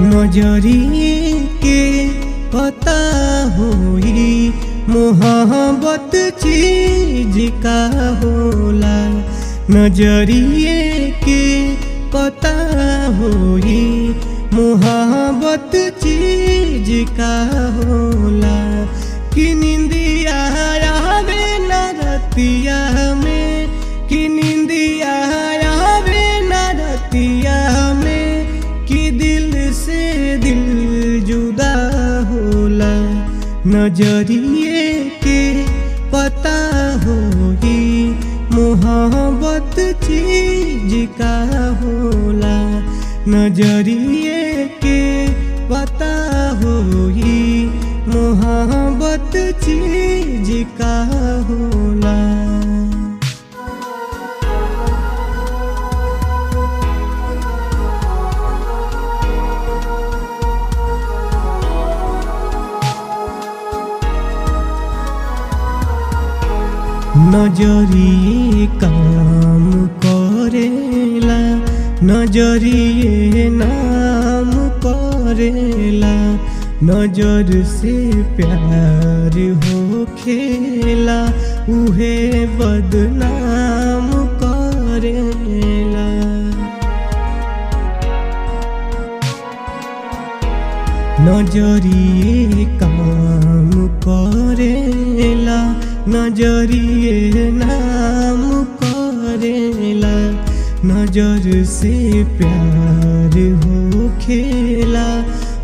नजरिए के पता होई मोहब्बत चीज का होला। नजरिए के पता होई मोहब्बत चीज का होला। कि निंदिया आवे न रतिया में, कि निंदिया आवे न रतिया में, कि दिल से दिल जुदा होला। नजरिए के पता होई मोहब्बत चीज का होला। नजरिए के पता होई मोहब्बत चीज का होला। नजरिए काम करेला, नजरिए नाम करेला। नजर से प्यार हो खेला, उहे बदनाम करेला। नजरिए काम करेला, नजरिए नाम करेला। नजर से प्यार हो खेला,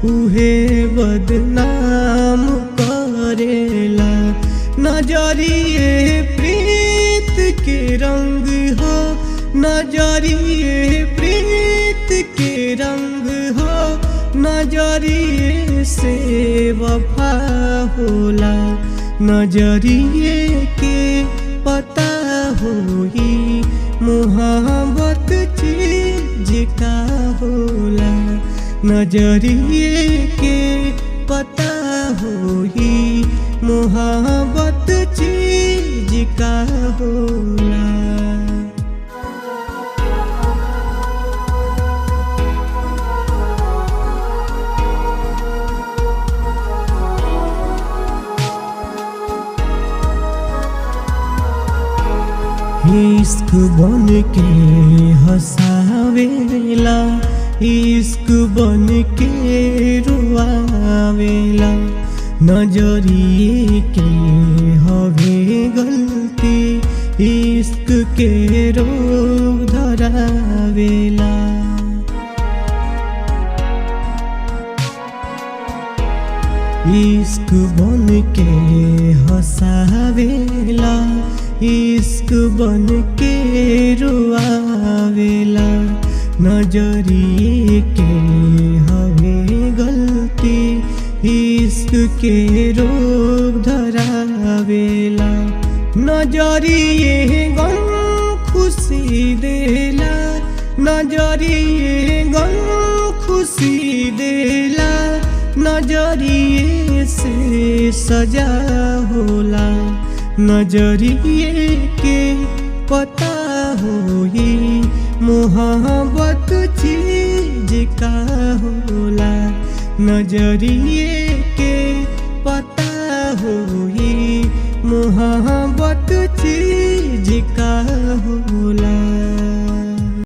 उहे बदनाम करेला। नजरिए प्रीत के रंग हो, नजरिए प्रीत के रंग हो। नजरिए से वफा होला। नजरिए के पता होई मोहब्बत चीज का होला। नजरिए के पता होई मोहब्बत चीज का होला। इश्क बन के हंसावेला, इश्क बन के रुआवेला। नजरिए के हवे गलती, इश्क के रोग धरावेला। इश्क बन के हंसावेला, इश्क बन के रुआवेला। नजरिए के हवे गलती, इश्क के रोग धरावेला। नजरिए गम खुशी देला, नजरिए गम खुशी देला। नजरिए से सजा होला। नजरिए के पता होई मोहब्बत चीज का होला। नजरिए के पता होई मोहब्बत चीज का होला।